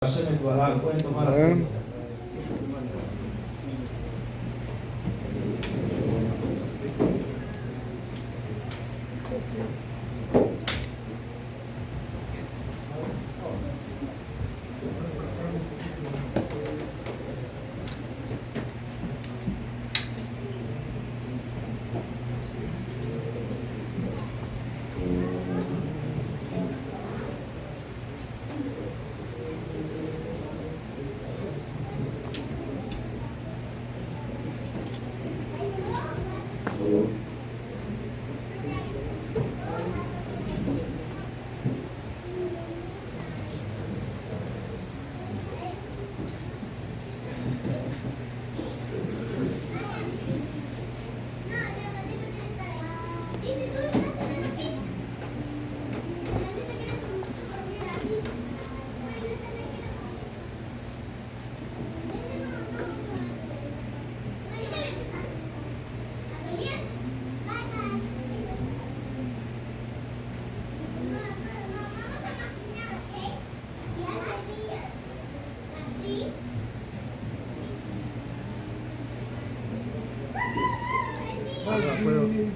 Hashem et Baraj, pueden tomar asiento.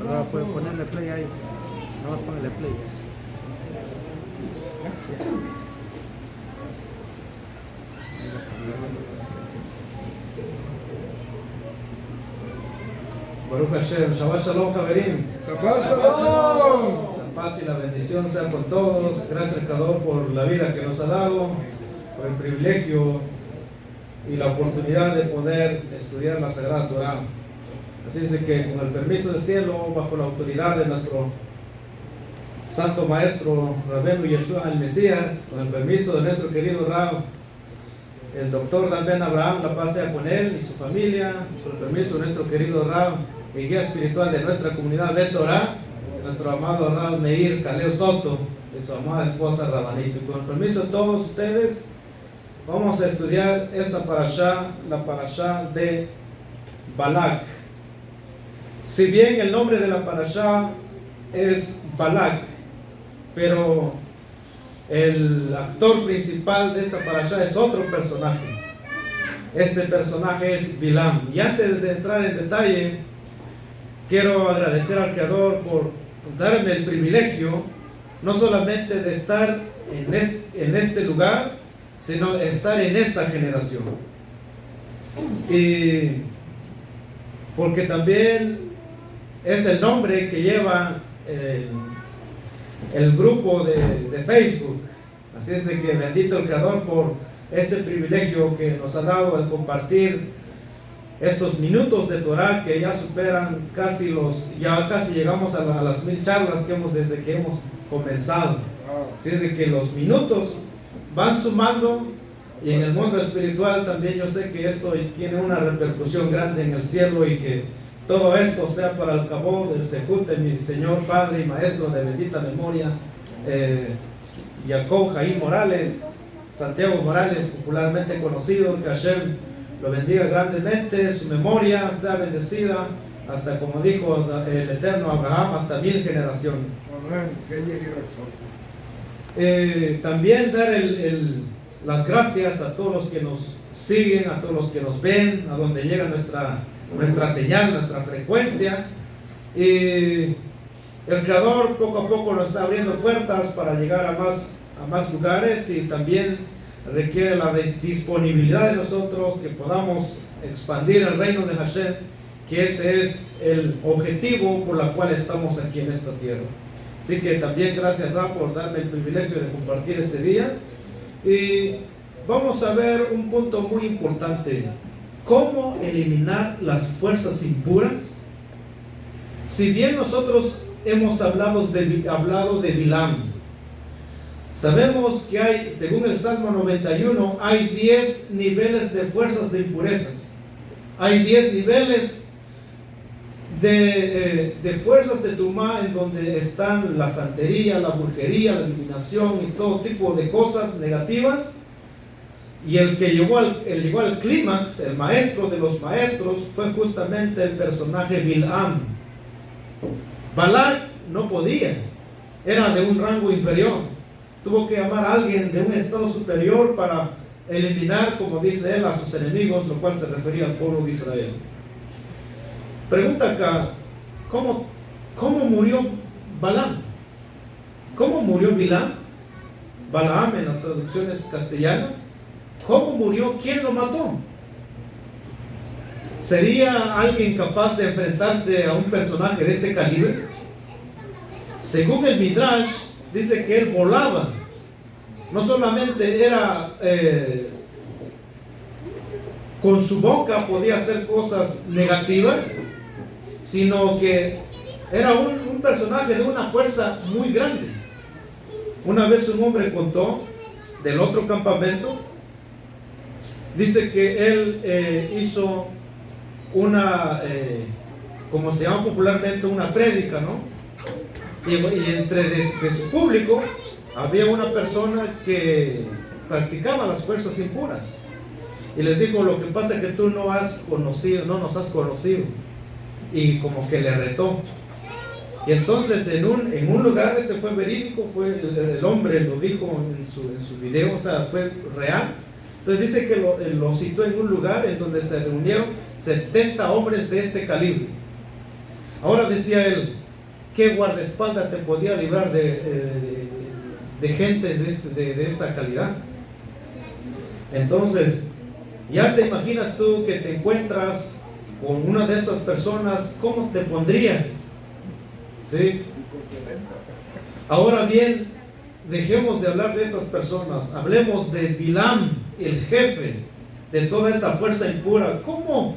Ahora puedo ponerle play ahí. No, ponle play. Baruch Hashem, Shabbat Shalom, Javerim. ¡Shabbat Shalom! La paz y la bendición sean con todos. Gracias al Creador por la vida que nos ha dado, por el privilegio y la oportunidad de poder estudiar la Sagrada Torah. Así es de que, con el permiso del cielo, bajo la autoridad de nuestro Santo Maestro Rabbeinu Yeshua el Mesías, con el permiso de nuestro querido Rab, el doctor Dan Ben Abraham, la paz sea con él y su familia, con el permiso de nuestro querido Rab y guía espiritual de nuestra comunidad Bet Torah, nuestro amado Rab Meir Kaleo Soto y su amada esposa Rabanito. Y con el permiso de todos ustedes, vamos a estudiar esta parashá, la parashá de Balak. Si bien el nombre de la parashá es Balak, pero el actor principal de esta parashá es otro personaje. Este personaje es Bilam. Y antes de entrar en detalle, quiero agradecer al Creador por darme el privilegio no solamente de estar en este lugar, sino de estar en esta generación. Y porque también es el nombre que lleva el grupo de Facebook. Así es de que bendito el Creador por este privilegio que nos ha dado al compartir estos minutos de Torah que ya superan casi llegamos a las 1000 charlas que desde que hemos comenzado. Así es de que los minutos van sumando, y en el mundo espiritual también yo sé que esto tiene una repercusión grande en el cielo, y que todo esto sea para el cabo del Sejut de mi Señor Padre y Maestro de bendita memoria, Jacob Jaime Morales, Santiago Morales, popularmente conocido. Que Hashem lo bendiga grandemente, su memoria sea bendecida hasta, como dijo el eterno Abraham, hasta 1000 generaciones. También dar las gracias a todos los que nos siguen, a todos los que nos ven, a donde llega nuestra señal, nuestra frecuencia. Y el Creador poco a poco nos está abriendo puertas para llegar a más lugares, y también requiere la disponibilidad de nosotros que podamos expandir el reino de Hashem, que ese es el objetivo por el cual estamos aquí en esta tierra. Así que también gracias, Ra, por darme el privilegio de compartir este día. Y vamos a ver un punto muy importante: ¿cómo eliminar las fuerzas impuras? Si bien nosotros hemos hablado de Bilam, sabemos que hay, según el Salmo 91, hay 10 niveles de fuerzas de impurezas. Hay 10 niveles de fuerzas de Tumá, en donde están la santería, la brujería, la adivinación y todo tipo de cosas negativas. Y el que llegó al clímax, el maestro de los maestros, fue justamente el personaje Bilam. Balak no podía, era de un rango inferior. Tuvo que llamar a alguien de un estado superior para eliminar, como dice él, a sus enemigos, lo cual se refería al pueblo de Israel. Pregunta acá, ¿cómo murió Balaam? ¿Cómo murió Balaam en las traducciones castellanas? ¿Cómo murió? ¿Quién lo mató? ¿Sería alguien capaz de enfrentarse a un personaje de este calibre? Según el Midrash, dice que él volaba. No solamente era con su boca podía hacer cosas negativas, sino que era un personaje de una fuerza muy grande. Una vez un hombre contó del otro campamento, dice que él hizo una, como se llama popularmente, una prédica, ¿no? Y entre de su público había una persona que practicaba las fuerzas impuras. Y les dijo, lo que pasa es que tú no nos has conocido. Y como que le retó. Y entonces en un lugar, este fue verídico, el hombre lo dijo en su video, o sea, fue real. Entonces dice que lo citó en un lugar en donde se reunieron 70 hombres de este calibre. Ahora decía él, ¿qué guardaespaldas te podía librar de gentes de esta calidad? Entonces, ya te imaginas tú que te encuentras con una de estas personas, ¿cómo te pondrías? ¿Sí? Ahora bien, dejemos de hablar de estas personas, hablemos de Bilam, el jefe de toda esa fuerza impura. ¿Cómo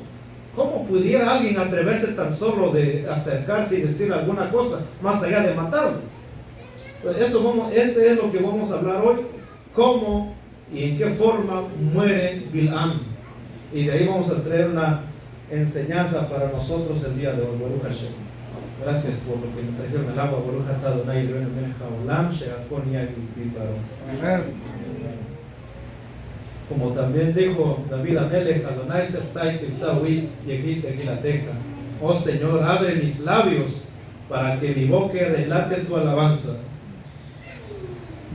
pudiera alguien atreverse tan solo de acercarse y decir alguna cosa más allá de matarlo? Pues este es lo que vamos a hablar hoy, cómo y en qué forma muere Bilam. Y de ahí vamos a traer una enseñanza para nosotros el día de hoy. Baruch Hashem. Gracias por lo que me trajeron el agua. Baruch atah Adonai Eloheinu melech haolam she'akol nהיה bidbaro. Como también dijo David Amelech, Adonai Seftai Tiftah Ui Yehid Tegilateja. Oh Señor, abre mis labios para que mi boca relate tu alabanza.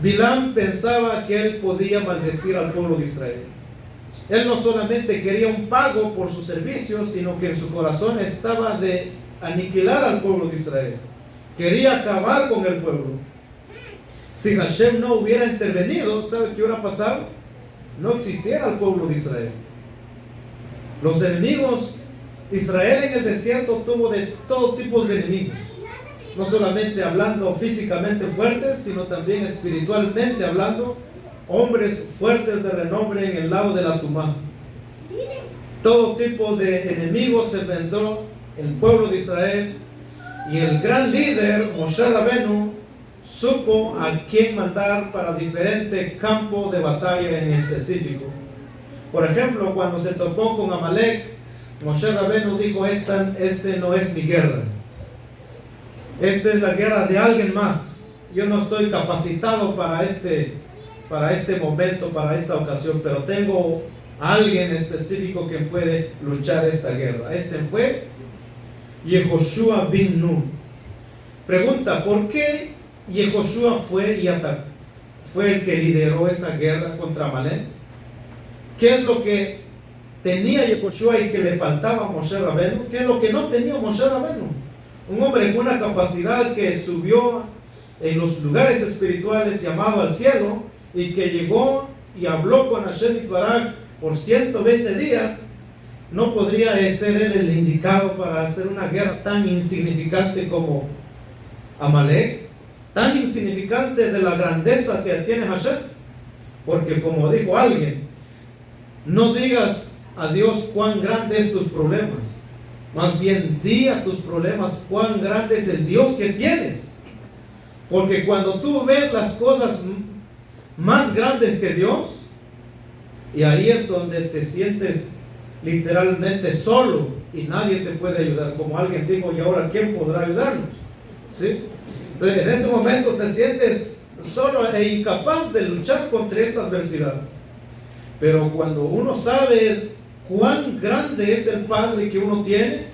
Bilam pensaba que él podía maldecir al pueblo de Israel. Él no solamente quería un pago por su servicio, sino que en su corazón estaba de aniquilar al pueblo de Israel. Quería acabar con el pueblo. Si Hashem no hubiera intervenido, ¿sabe qué hubiera pasado? No existiera el pueblo de Israel. Los enemigos, Israel en el desierto tuvo de todo tipo de enemigos. No solamente hablando físicamente fuertes, sino también espiritualmente hablando, hombres fuertes de renombre en el lado de la Tumá. Todo tipo de enemigos se enfrentó el pueblo de Israel, y el gran líder Moshe Rabenu supo a quién mandar para diferentes campos de batalla en específico. Por ejemplo, cuando se topó con Amalek, Moshe Rabenu dijo, este no es mi guerra, esta es la guerra de alguien más. Yo no estoy capacitado para este momento, para esta ocasión, pero tengo a alguien específico que puede luchar esta guerra. Este fue Yehoshua bin Nun. Pregunta, ¿por qué Yehoshua fue el que lideró esa guerra contra Amalek? ¿Qué es lo que tenía Yehoshua y que le faltaba a Moshe Rabenu? ¿Qué es lo que no tenía Moshe Rabenu? Un hombre con una capacidad que subió en los lugares espirituales, llamado al cielo, y que llegó y habló con Hashem Yitbaraj por 120 días. ¿No podría ser él el indicado para hacer una guerra tan insignificante como Amalek? Tan insignificante de la grandeza que tiene Hashem. Porque como dijo alguien, no digas a Dios cuán grandes es tus problemas, más bien di a tus problemas cuán grande es el Dios que tienes. Porque cuando tú ves las cosas más grandes que Dios, y ahí es donde te sientes literalmente solo y nadie te puede ayudar. Como alguien dijo, ¿y ahora quién podrá ayudarnos? ¿Sí? Entonces, en ese momento te sientes solo e incapaz de luchar contra esta adversidad. Pero cuando uno sabe cuán grande es el Padre que uno tiene,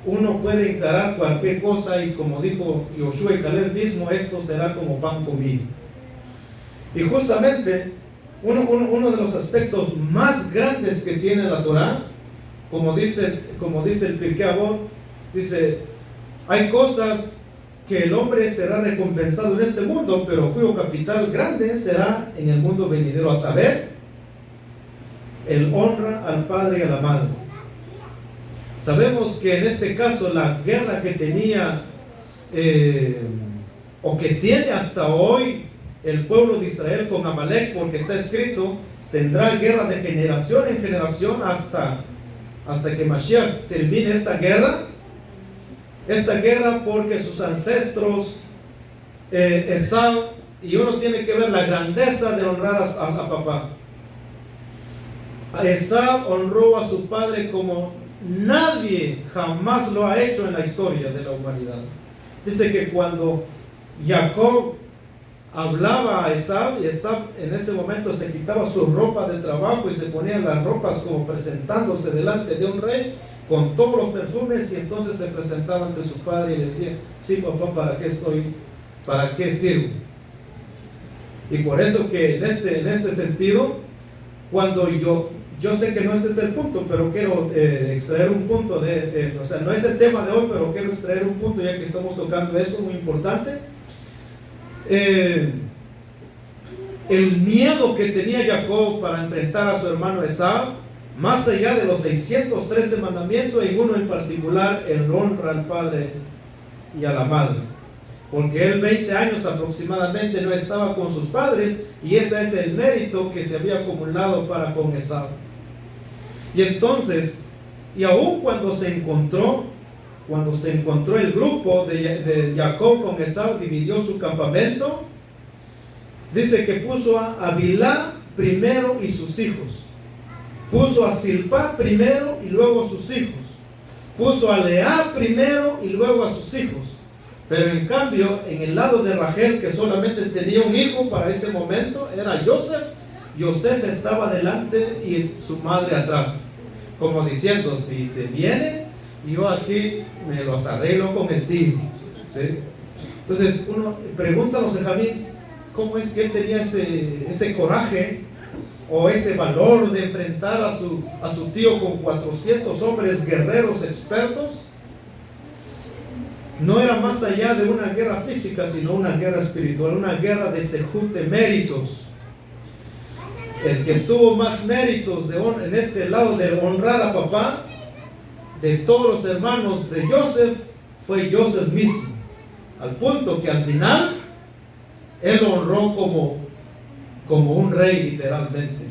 uno puede encarar cualquier cosa, y como dijo Josué y Caleb mismo, esto será como pan comido. Y justamente uno de los aspectos más grandes que tiene la Torah, como dice el Pirkei Avot, dice, hay cosas que el hombre será recompensado en este mundo, pero cuyo capital grande será en el mundo venidero, a saber, el honra al padre y a la madre. Sabemos que en este caso la guerra que tenía o que tiene hasta hoy el pueblo de Israel con Amalek, porque está escrito, tendrá guerra de generación en generación hasta que Mashiach termine esta guerra porque sus ancestros, Esau, y uno tiene que ver la grandeza de honrar a papá. Esau honró a su padre como nadie jamás lo ha hecho en la historia de la humanidad. Dice que cuando Jacob hablaba a Esau, y Esau en ese momento se quitaba su ropa de trabajo y se ponía las ropas como presentándose delante de un rey con todos los perfumes, y entonces se presentaba ante su padre y le decía, sí papá, ¿para qué estoy? ¿Para qué sirvo? Y por eso que en este sentido, cuando yo sé que no este es el punto, pero quiero extraer un punto o sea, no es el tema de hoy, pero quiero extraer un punto ya que estamos tocando eso, muy importante. El miedo que tenía Jacob para enfrentar a su hermano Esau, más allá de los 613 mandamientos, en uno en particular, el honra al padre y a la madre, porque él 20 años aproximadamente no estaba con sus padres, y ese es el mérito que se había acumulado para con Esau. Y entonces, y aún cuando se encontró el grupo de Jacob con Esau, dividió su campamento, dice que puso a Bilhá primero y sus hijos, puso a Silpá primero y luego a sus hijos, puso a Leá primero y luego a sus hijos. Pero en cambio, en el lado de Rachel, que solamente tenía un hijo para ese momento, era Yosef estaba adelante y su madre atrás, como diciendo, si se viene, yo aquí me los arreglo con el tío, ¿sí? Entonces uno pregunta a los Benjamín, ¿cómo es que él tenía ese coraje o ese valor de enfrentar a su tío con 400 hombres guerreros expertos? No era más allá de una guerra física, sino una guerra espiritual, una guerra de sejut, de méritos. El que tuvo más méritos en este lado de honrar a papá, de todos los hermanos de Joseph, fue Joseph mismo, al punto que al final él lo honró como un rey, literalmente,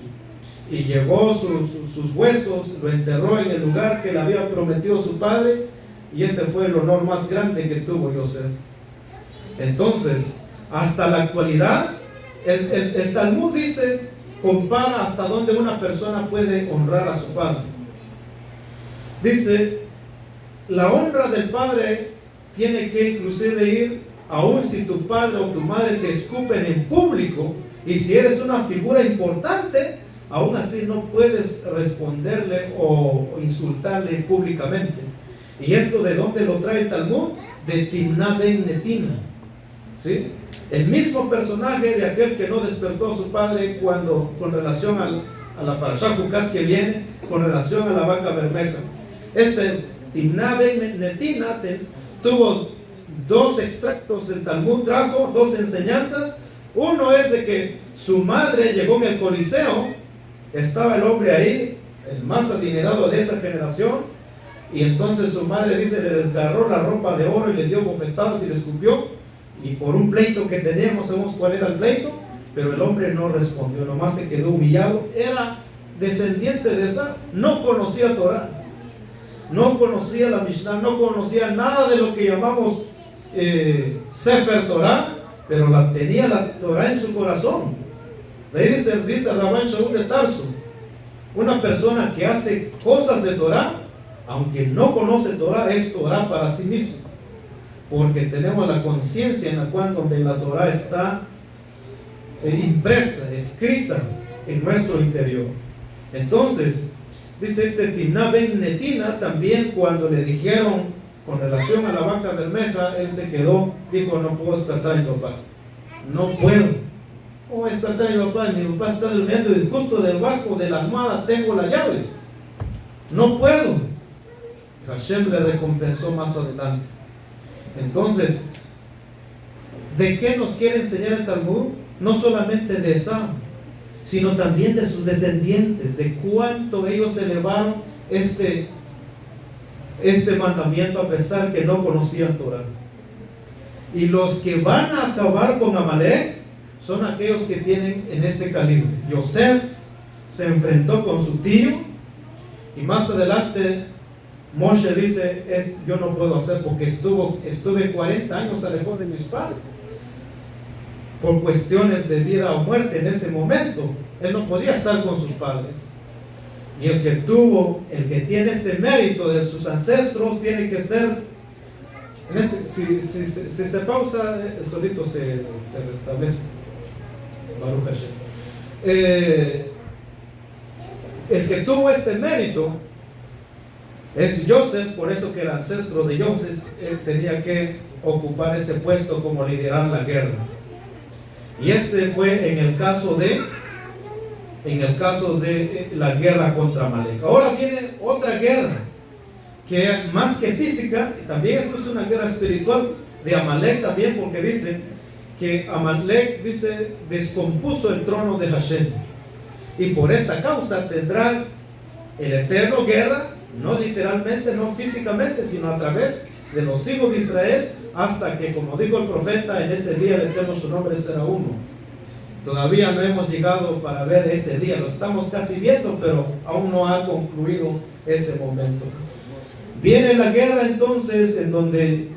y llevó sus huesos, lo enterró en el lugar que le había prometido su padre, y ese fue el honor más grande que tuvo Joseph. Entonces, hasta la actualidad, el Talmud dice, compara hasta dónde una persona puede honrar a su padre. Dice, la honra del padre tiene que inclusive ir, aun si tu padre o tu madre te escupen en público, y si eres una figura importante, aún así no puedes responderle o insultarle públicamente. ¿Y esto de dónde lo trae el Talmud? De Timná ben Netina, ¿sí? El mismo personaje de aquel que no despertó a su padre con relación a la Parashá Jucat que viene, con relación a la vaca bermeja. Timná ben Netina tuvo dos extractos del Talmud, trajo dos enseñanzas. Uno es de que su madre llegó en el Coliseo, estaba el hombre ahí, el más adinerado de esa generación, y entonces su madre dice, le desgarró la ropa de oro y le dio bofetadas y le escupió, y por un pleito que teníamos, sabemos cuál era el pleito, pero el hombre no respondió, nomás se quedó humillado. Era descendiente de esa, no conocía Torah, no conocía la Mishnah, no conocía nada de lo que llamamos Sefer Torah, pero tenía la Torah en su corazón. De ahí dice Rabban Shaul de Tarso, una persona que hace cosas de Torah, aunque no conoce Torah, es Torah para sí mismo, porque tenemos la conciencia en la cual donde la Torah está impresa, escrita en nuestro interior. Entonces, dice Timná ben Netina, también cuando le dijeron con relación a la vaca bermeja, él se quedó, dijo, no puedo despertar a mi papá, no puedo. ¿Cómo voy a despertar a mi papá? Mi papá está durmiendo y justo debajo de la almohada tengo la llave. No puedo. Hashem le recompensó más adelante. Entonces, ¿de qué nos quiere enseñar el Talmud? No solamente de Esau, sino también de sus descendientes, de cuánto ellos elevaron este mandamiento a pesar que no conocían Torah. Y los que van a acabar con Amalek son aquellos que tienen en este calibre. Yosef se enfrentó con su tío y más adelante Moshe dice, yo no puedo hacer porque estuve 40 años alejado de mis padres por cuestiones de vida o muerte en ese momento. Él no podía estar con sus padres. Y el que tiene este mérito de sus ancestros tiene que ser, si se pausa, solito se restablece. Baruch Hashem. El que tuvo este mérito es Joseph, por eso que el ancestro de Joseph tenía que ocupar ese puesto como liderar la guerra. Y este fue en el caso de la guerra contra Amalek. Ahora viene otra guerra, que más que física, también esto es una guerra espiritual de Amalek también, porque dice que Amalek, descompuso el trono de Hashem. Y por esta causa tendrá el Eterno guerra, no literalmente, no físicamente, sino a través de los hijos de Israel, hasta que, como dijo el profeta, en ese día el Eterno su nombre será uno. Todavía no hemos llegado para ver ese día, lo estamos casi viendo, pero aún no ha concluido ese momento. Viene la guerra entonces, en donde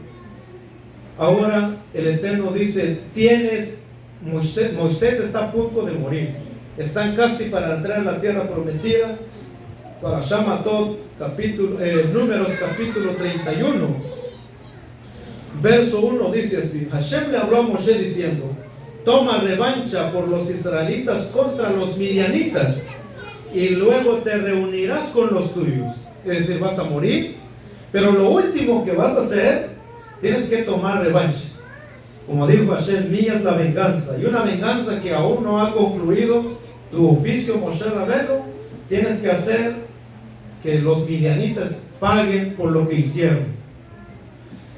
ahora el Eterno dice, Moisés está a punto de morir, están casi para entrar en la tierra prometida. Para Shamatot, Números capítulo 31, verso 1 dice así: Hashem le habló a Moshe diciendo, toma revancha por los israelitas contra los midianitas y luego te reunirás con los tuyos. Es decir, vas a morir, pero lo último que vas a hacer, tienes que tomar revancha. Como dijo Hashem, mía es la venganza, y una venganza que aún no ha concluido tu oficio, Moshe Rabbeinu. Tienes que hacer que los midianitas paguen por lo que hicieron.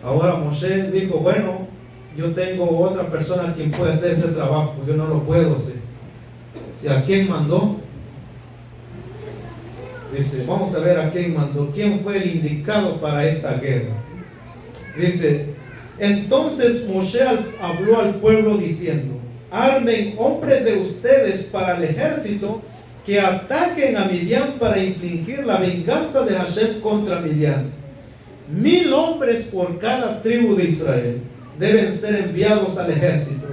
Ahora Moshe dijo, bueno, yo tengo otra persona quien puede hacer ese trabajo, yo no lo puedo hacer. Si a quién mandó, dice, vamos a ver a quién mandó, quién fue el indicado para esta guerra. Dice, entonces Moshe habló al pueblo diciendo, armen hombres de ustedes para el ejército que ataquen a Midian para infligir la venganza de Hashem contra Midian. 1000 hombres por cada tribu de Israel deben ser enviados al ejército.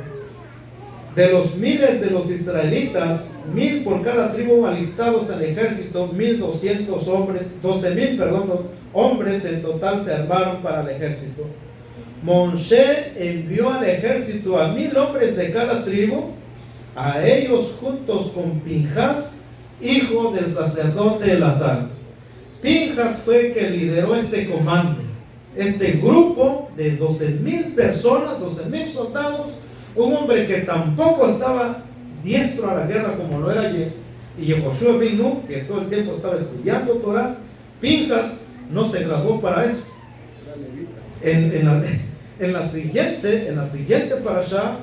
De los miles de los israelitas, 1000 por cada tribu alistados al ejército, 1200 hombres, 12,000 hombres en total se armaron para el ejército. Moshe envió al ejército a 1000 hombres de cada tribu, a ellos juntos con Pinjas, hijo del sacerdote Elazar. Pinjas fue el que lideró este comando, este grupo de 12,000 personas, 12,000 soldados, un hombre que tampoco estaba diestro a la guerra como lo era Yehoshua ben Nun, que todo el tiempo estaba estudiando Torah. Pinjas no se graduó para eso. En la siguiente parashá,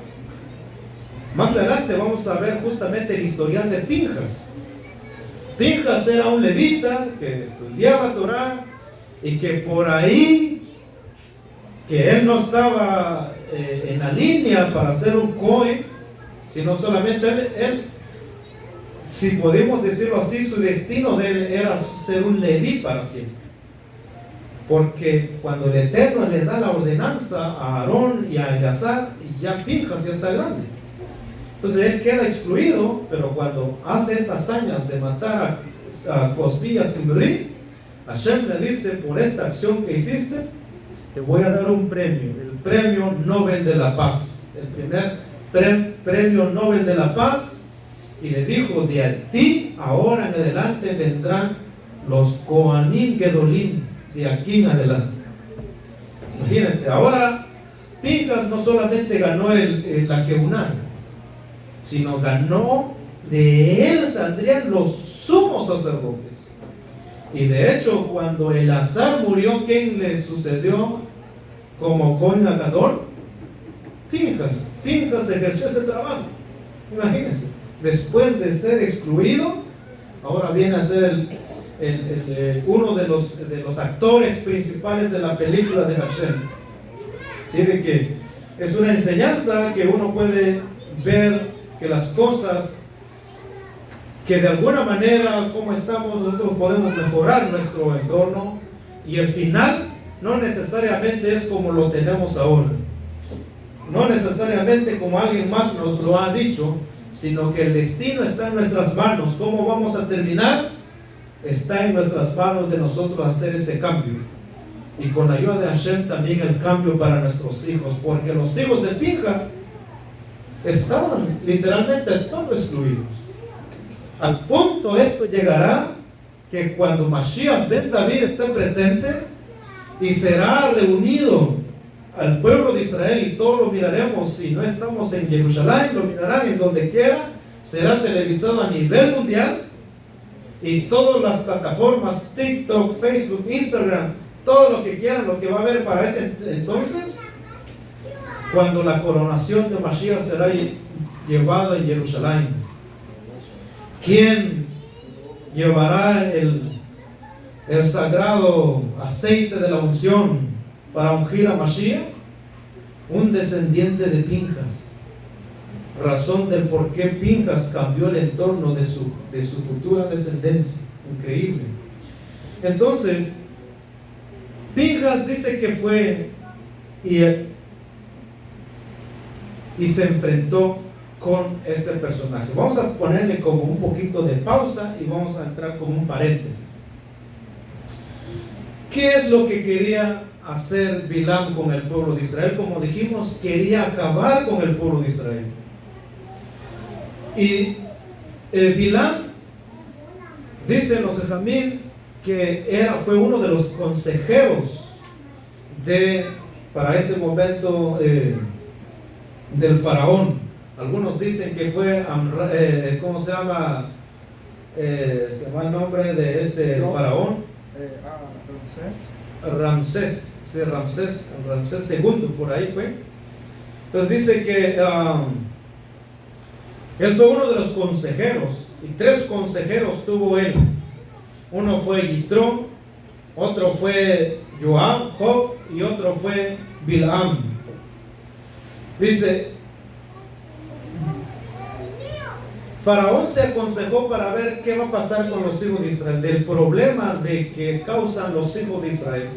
más adelante vamos a ver justamente el historial de Pinjas. Pinjas era un levita que estudiaba Torah y que por ahí, que él no estaba en la línea para ser un Cohen, sino solamente él, si podemos decirlo así, su destino de él era ser un leví para siempre. Porque cuando el Eterno le da la ordenanza a Aarón y a Eleazar, ya Pinjas ya está grande. Entonces él queda excluido, pero cuando hace estas hazañas de matar a Cosbi y a Zimri, Hashem le dice, por esta acción que hiciste, te voy a dar un premio, el premio Nobel de la Paz, el primer premio Nobel de la Paz. Y le dijo, de ti ahora en adelante vendrán los Kohanim Gedolim, de aquí en adelante. Imagínate, ahora Pinjas no solamente ganó la Keuná, sino ganó, de él saldrían los sumos sacerdotes. Y de hecho, cuando Eleazar murió, ¿quién le sucedió como Cohen Gadol? Pinjas ejerció ese trabajo. Imagínense, después de ser excluido, ahora viene a ser uno de los actores principales de la película de Hashem. ¿Sí? De que es una enseñanza que uno puede ver que las cosas que de alguna manera, como estamos, nosotros podemos mejorar nuestro entorno, y el final no necesariamente es como lo tenemos ahora, no necesariamente como alguien más nos lo ha dicho, sino que el destino está en nuestras manos. ¿Cómo vamos a terminar? Está en nuestras manos de nosotros hacer ese cambio, y con la ayuda de Hashem también el cambio para nuestros hijos, porque los hijos de Pinjas estaban literalmente todos excluidos. Al punto esto llegará que cuando Mashiach ben David esté presente y será reunido al pueblo de Israel, y todos lo miraremos, si no estamos en Jerusalén, lo mirarán en donde quiera, será televisado a nivel mundial, y todas las plataformas, TikTok, Facebook, Instagram, todo lo que quieran, lo que va a haber para ese entonces, cuando la coronación de Mashiach será llevada en Jerusalén. ¿Quién llevará el sagrado aceite de la unción para ungir a Mashiach? Un descendiente de Pinjas. Razón del por qué Pinjas cambió el entorno de su futura descendencia. Increíble. Entonces, Pinjas dice que fue y se enfrentó con este personaje. Vamos a ponerle como un poquito de pausa y vamos a entrar como un paréntesis. ¿Qué es lo que quería hacer Bilam con el pueblo de Israel? Como dijimos, quería acabar con el pueblo de Israel. Y Bilam, dicen los Ejamim, que fue uno de los consejeros para ese momento del faraón. Algunos dicen que fue, ¿cómo se llama? Se llama el nombre de este faraón. Ramsés II, por ahí fue. Entonces dice que él fue uno de los consejeros, y 3 consejeros tuvo él. Uno fue Yitro, otro fue Joab, Job, y otro fue Bilam. Dice, Faraón se aconsejó para ver qué va a pasar con los hijos de Israel, del problema de que causan los hijos de Israel.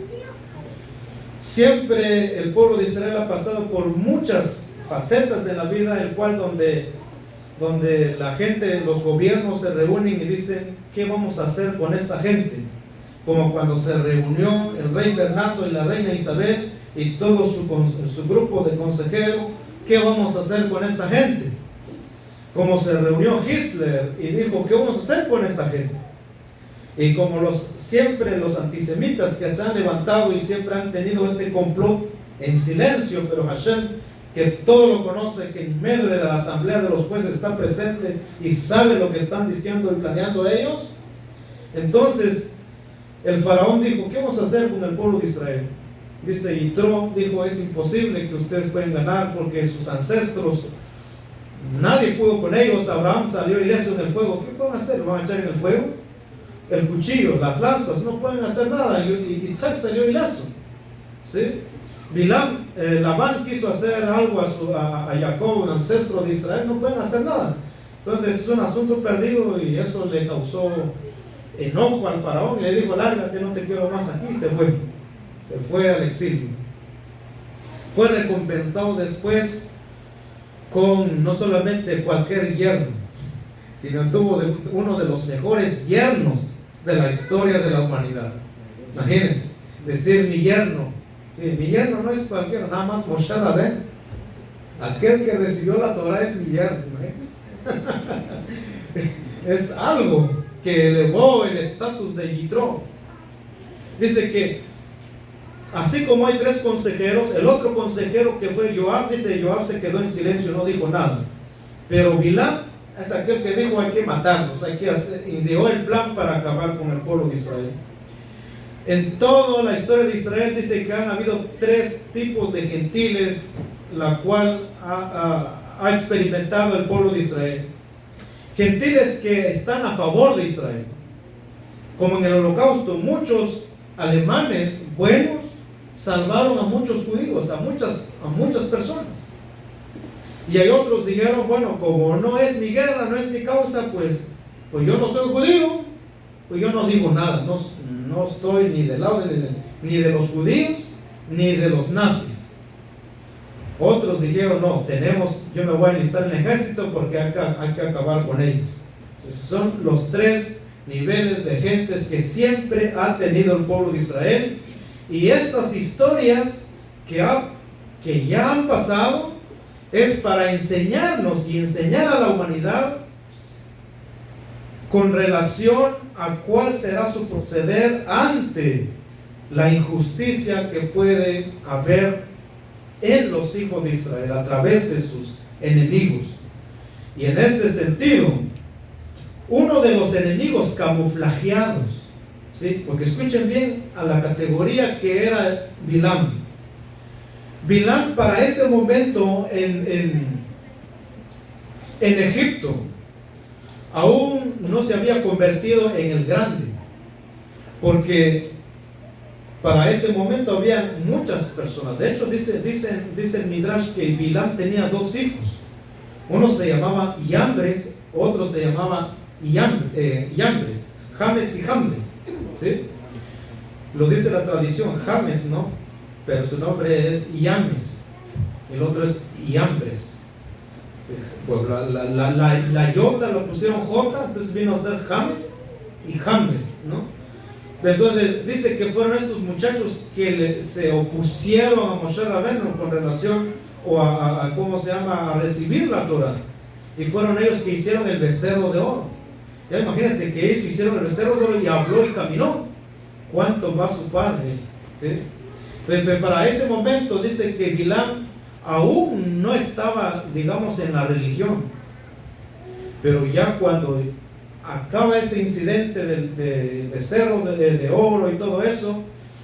Siempre el pueblo de Israel ha pasado por muchas facetas de la vida, el cual donde la gente, los gobiernos se reúnen y dicen, ¿qué vamos a hacer con esta gente? Como cuando se reunió el rey Fernando y la reina Isabel y todo su grupo de consejeros, ¿qué vamos a hacer con esta gente? Como se reunió Hitler y dijo, ¿qué vamos a hacer con esta gente? Y como siempre los antisemitas que se han levantado y siempre han tenido este complot en silencio, pero Hashem, que todo lo conoce, que en medio de la asamblea de los jueces está presente y sabe lo que están diciendo y planeando ellos. Entonces el faraón dijo, ¿qué vamos a hacer con el pueblo de Israel? Dice Yitro, dijo, es imposible que ustedes puedan ganar porque sus ancestros, nadie pudo con ellos. Abraham salió ileso en el fuego. ¿Qué pueden hacer? ¿Lo van a echar en el fuego? El cuchillo, las lanzas, no pueden hacer nada. Y Isaac salió ileso. ¿Sí? Labán quiso hacer algo a Jacob, un ancestro de Israel, no pueden hacer nada. Entonces es un asunto perdido, y eso le causó enojo al faraón y le dijo, lárgate, no te quiero más aquí. Se fue al exilio. Fue recompensado después con no solamente cualquier yerno, sino tuvo uno de los mejores yernos de la historia de la humanidad. Imagínense, decir mi yerno. Sí, mi yerno no es cualquiera, nada más Moshe Rabén. Aquel que recibió la Torah es mi yerno. Es algo que elevó el estatus de Yitro. Dice que así como hay 3 consejeros, el otro consejero que fue Joab, dice Joab se quedó en silencio, no dijo nada. Pero Bilam es aquel que dijo hay que matarlos, hay que hacer, ideó el plan para acabar con el pueblo de Israel. En toda la historia de Israel dice que han habido 3 tipos de gentiles, la cual ha experimentado el pueblo de Israel. Gentiles que están a favor de Israel, como en el Holocausto, muchos alemanes buenos salvaron a muchos judíos, a muchas personas. Y hay otros dijeron, bueno, como no es mi guerra, no es mi causa, pues yo no soy judío, pues yo no digo nada, no estoy ni del lado ni de los judíos, ni de los nazis. Otros dijeron, no, yo me voy a enlistar en el ejército porque hay que acabar con ellos. Entonces, son los 3 niveles de gentes que siempre ha tenido el pueblo de Israel. Y estas historias que ya han pasado es para enseñarnos y enseñar a la humanidad con relación a cuál será su proceder ante la injusticia que puede haber en los hijos de Israel a través de sus enemigos. Y en este sentido, uno de los enemigos camuflajeados, ¿sí? Porque escuchen bien a la categoría que era Bilam. Bilam para ese momento en Egipto aún no se había convertido en el grande, porque para ese momento había muchas personas. De hecho dice el Midrash que Bilam tenía 2 hijos. Uno se llamaba Yambres, otro se llamaba Yambres, James y Jambres, ¿sí? Lo dice la tradición, James, ¿no? Pero su nombre es Yames, el otro es Yambres. Pues la yota lo pusieron J, entonces vino a ser James y Jambres, ¿no? Entonces dice que fueron estos muchachos que se opusieron a Moshe Rabbeinu con relación a ¿cómo se llama? A recibir la Torah. Y fueron ellos que hicieron el becerro de oro. Ya imagínate que ellos hicieron el becerro de oro y habló y caminó. ¿Cuánto va su padre? ¿Sí? Pero para ese momento dice que Bilam aún no estaba, digamos, en la religión. Pero ya cuando acaba ese incidente del becerro de oro y todo eso,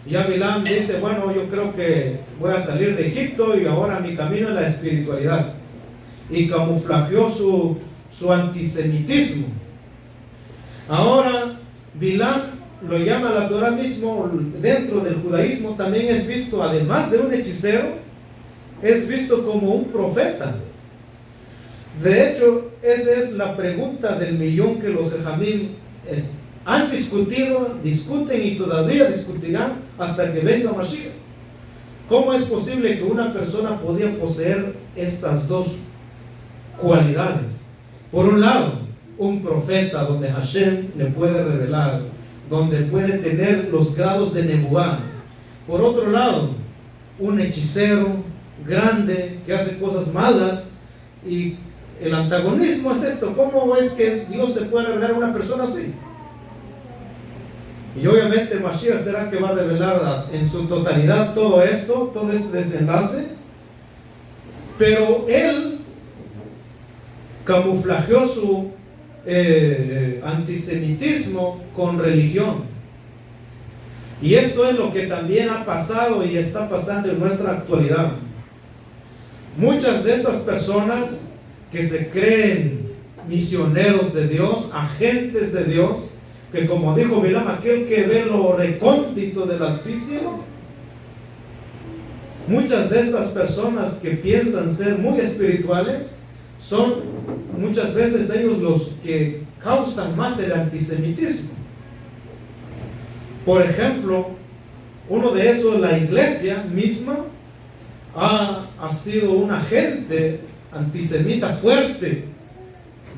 ya Bilam dice, bueno, yo creo que voy a salir de Egipto y ahora mi camino es la espiritualidad. Y camuflajeó su antisemitismo. Ahora Bilam lo llama la Torah mismo, dentro del judaísmo también es visto, además de un hechicero, es visto como un profeta. De hecho, esa es la pregunta del millón que los Jajamim han discutido, discuten y todavía discutirán hasta que venga Mashiach. ¿Cómo es posible que una persona podía poseer estas 2 cualidades? Por un lado, un profeta donde Hashem le puede revelar, donde puede tener los grados de Nebuá. Por otro lado, un hechicero grande que hace cosas malas. Y el antagonismo es esto: ¿cómo es que Dios se puede revelar a una persona así? Y obviamente Mashiach será que va a revelar en su totalidad todo esto, todo este desenlace. Pero él camuflajeó su antisemitismo con religión. Y esto es lo que también ha pasado y está pasando en nuestra actualidad. Muchas de estas personas que se creen misioneros de Dios, agentes de Dios, que como dijo Bilam, aquel que ve lo recóndito del Altísimo, muchas de estas personas que piensan ser muy espirituales, son muchas veces ellos los que causan más el antisemitismo. Por ejemplo, uno de esos, la iglesia misma, ha sido un agente antisemita fuerte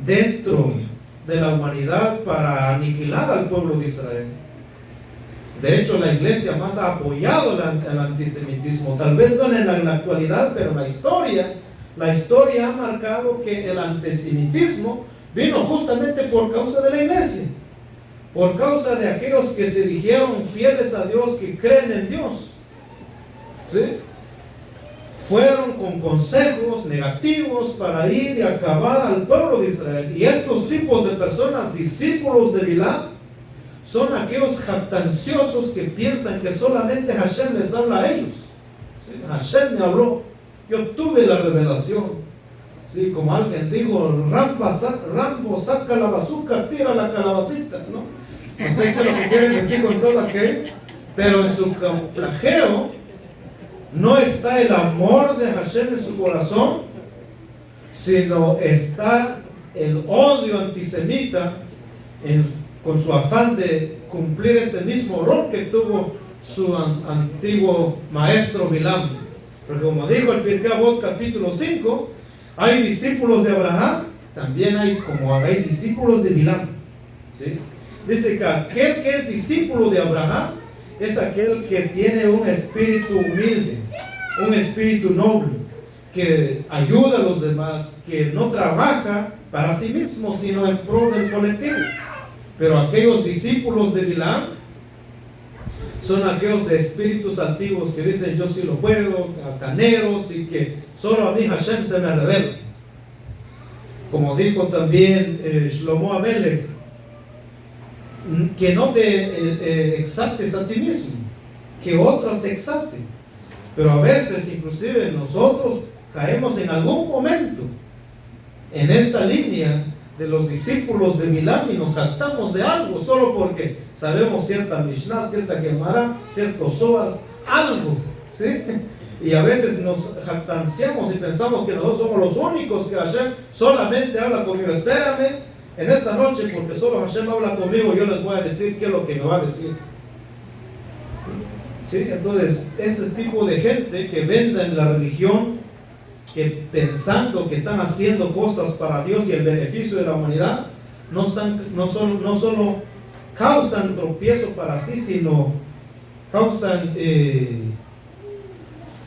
dentro de la humanidad para aniquilar al pueblo de Israel. De hecho, la iglesia más ha apoyado el antisemitismo, tal vez no en la actualidad, pero la historia ha marcado que el antisemitismo vino justamente por causa de la iglesia, por causa de aquellos que se dijeron fieles a Dios, que creen en Dios, ¿sí? fueron con consejos negativos para ir y acabar al pueblo de Israel. Y estos tipos de personas, discípulos de Bilam, son aquellos jactanciosos que piensan que solamente Hashem les habla a ellos. ¿Sí? Hashem me habló, yo tuve la revelación. ¿Sí? Como alguien dijo, Rambo saca la bazooka, tira la calabacita, ¿no? No sé qué es lo que quieren decir con todo aquello, pero en su camuflajeo no está el amor de Hashem en su corazón, sino está el odio antisemita con su afán de cumplir este mismo rol que tuvo su antiguo maestro Bilam. Porque como dijo el Pirkei Avot capítulo 5, hay discípulos de Abraham, también hay discípulos de Bilam. ¿Sí? Dice que aquel que es discípulo de Abraham es aquel que tiene un espíritu humilde, un espíritu noble, que ayuda a los demás, que no trabaja para sí mismo, sino en pro del colectivo. Pero aquellos discípulos de Bilam son aquellos de espíritus antiguos que dicen yo sí lo puedo, altaneros, y que solo a mí Hashem se me revela. Como dijo también Shlomo Amelech, que no te exaltes a ti mismo, que otro te exalte. Pero a veces inclusive nosotros caemos en algún momento en esta línea de los discípulos de Bilam y nos jactamos de algo solo porque sabemos cierta Mishnah, cierta Gemara, ciertos Zohars, algo, ¿sí? Y a veces nos jactanciamos y pensamos que nosotros somos los únicos que Hashem solamente habla conmigo. Espérame en esta noche, porque solo Hashem habla conmigo, yo les voy a decir qué es lo que me va a decir. ¿Sí? Entonces, ese tipo de gente que venda en la religión, que pensando que están haciendo cosas para Dios y el beneficio de la humanidad, no solo causan tropiezo para sí, sino causan,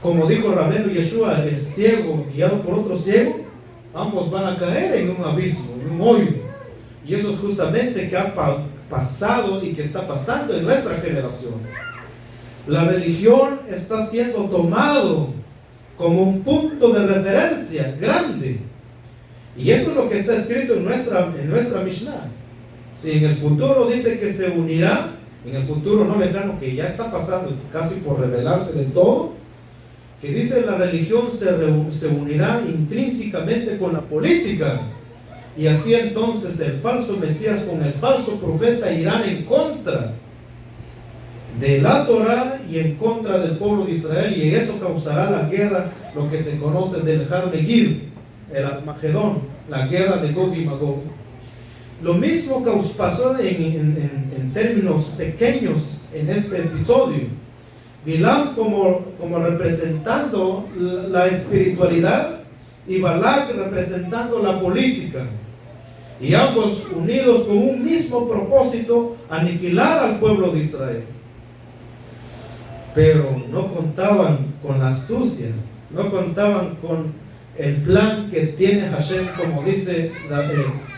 como dijo Rabenu Yeshua, el ciego guiado por otro ciego, ambos van a caer en un abismo, en un hoyo. Y eso es justamente que ha pasado y que está pasando en nuestra generación. La religión está siendo tomado como un punto de referencia grande. Y eso es lo que está escrito en nuestra Mishnah. Si en el futuro dice que se unirá, en el futuro no lejano, que ya está pasando casi por revelarse de todo, que dice la religión se unirá intrínsecamente con la política. Y así entonces el falso Mesías con el falso profeta irán en contra de la Torah y en contra del pueblo de Israel, y eso causará la guerra, lo que se conoce del Har Megiddo, el Armagedón, la guerra de Gog y Magog. Lo mismo pasó en términos pequeños en este episodio. Bilam como representando la espiritualidad y Balak representando la política, y ambos unidos con un mismo propósito: aniquilar al pueblo de Israel. Pero no contaban con la astucia, no contaban con el plan que tiene Hashem, como dice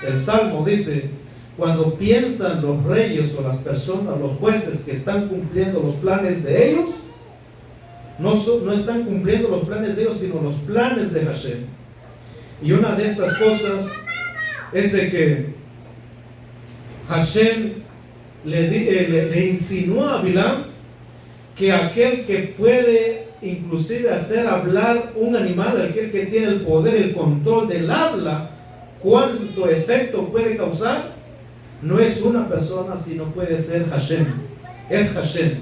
el Salmo, dice: cuando piensan los reyes o las personas, los jueces que están cumpliendo los planes de ellos, no están cumpliendo los planes de ellos, sino los planes de Hashem. Y una de estas cosas es de que Hashem le insinuó a Bilam que aquel que puede inclusive hacer hablar un animal, aquel que tiene el poder, el control del habla, cuánto efecto puede causar, no es una persona, sino puede ser Hashem, es Hashem.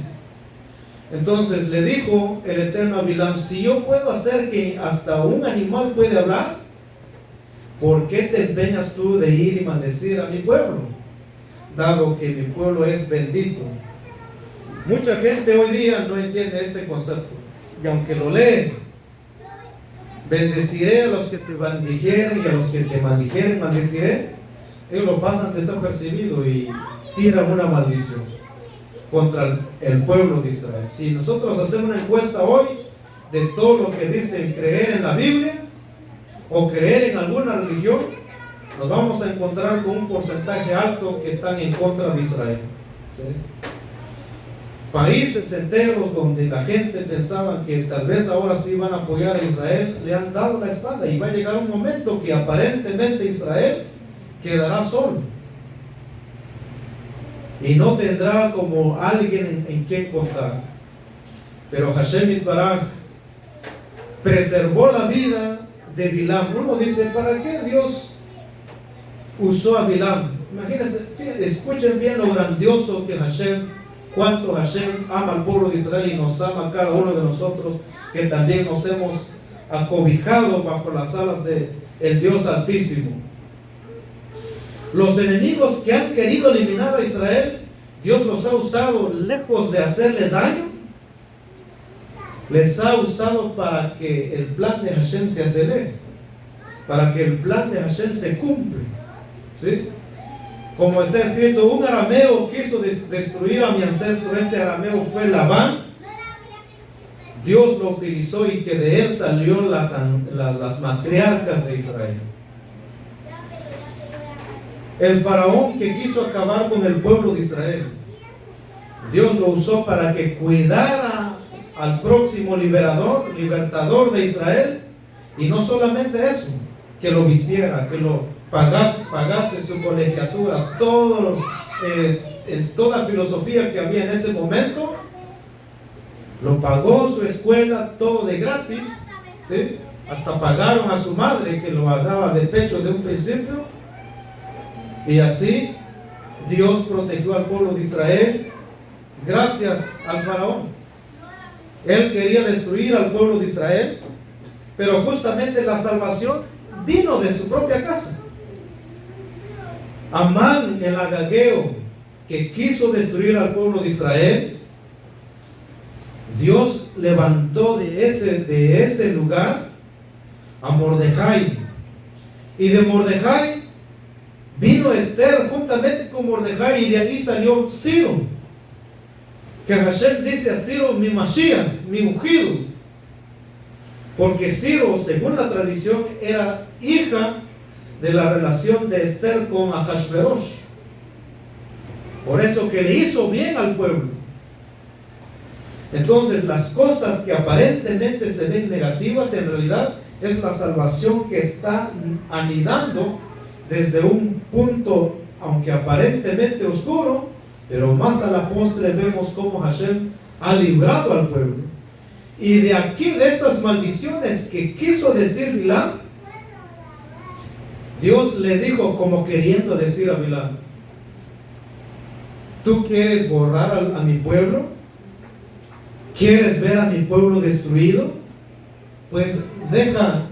Entonces le dijo el Eterno a Bilam: si yo puedo hacer que hasta un animal puede hablar, ¿por qué te empeñas tú de ir y maldecir a mi pueblo? Dado que mi pueblo es bendito. Mucha gente hoy día no entiende este concepto, y aunque lo leen: bendeciré a los que te bendijeren y a los que te maldijeren maldeciré, ellos lo pasan desapercibido y tiran una maldición contra el pueblo de Israel. Si nosotros hacemos una encuesta hoy de todo lo que dicen creer en la Biblia o creer en alguna religión, nos vamos a encontrar con un porcentaje alto que están en contra de Israel. ¿Sí? países enteros donde la gente pensaba que tal vez ahora sí van a apoyar a Israel, le han dado la espalda, y va a llegar un momento que aparentemente Israel quedará solo y no tendrá como alguien en quien contar. Pero Hashem Yitbaraj preservó la vida de Bilam. Uno dice, ¿para qué Dios usó a Bilam? Imagínense, escuchen bien lo grandioso que Hashem, cuánto Hashem ama al pueblo de Israel y nos ama a cada uno de nosotros, que también nos hemos acobijado bajo las alas de el Dios Altísimo. Los enemigos que han querido eliminar a Israel, Dios los ha usado, lejos de hacerle daño, les ha usado para que el plan de Hashem se acelere, para que el plan de Hashem se cumple, ¿sí? Como está escrito, un arameo quiso destruir a mi ancestro. Este arameo fue Labán. Dios lo utilizó y que de él salió las matriarcas de Israel. El faraón que quiso acabar con el pueblo de Israel, Dios lo usó para que cuidara al próximo libertador de Israel. Y no solamente eso, que lo vistiera, que lo pagase su colegiatura, toda filosofía que había en ese momento, lo pagó, su escuela, todo de gratis, ¿sí? Hasta pagaron a su madre, que lo daba de pecho de un principio. Y así Dios protegió al pueblo de Israel gracias al faraón. Él quería destruir al pueblo de Israel, pero justamente la salvación vino de su propia casa. Amán, el agageo, que quiso destruir al pueblo de Israel, Dios levantó de ese lugar a Mordejai. Y de Mordejai vino Esther juntamente con Mordejai, y de allí salió Ciro, que Hashem dice a Ciro, mi Mashiach, mi ungido, porque Ciro, según la tradición, era hija de la relación de Esther con Ahasverosh. Por eso que le hizo bien al pueblo. Entonces, las cosas que aparentemente se ven negativas, en realidad es la salvación que está anidando desde un punto, aunque aparentemente oscuro, pero más a la postre vemos cómo Hashem ha librado al pueblo. Y de aquí, de estas maldiciones que quiso decir Bilam, Dios le dijo, como queriendo decir a Bilam, ¿tú quieres borrar a mi pueblo? ¿Quieres ver a mi pueblo destruido? Pues deja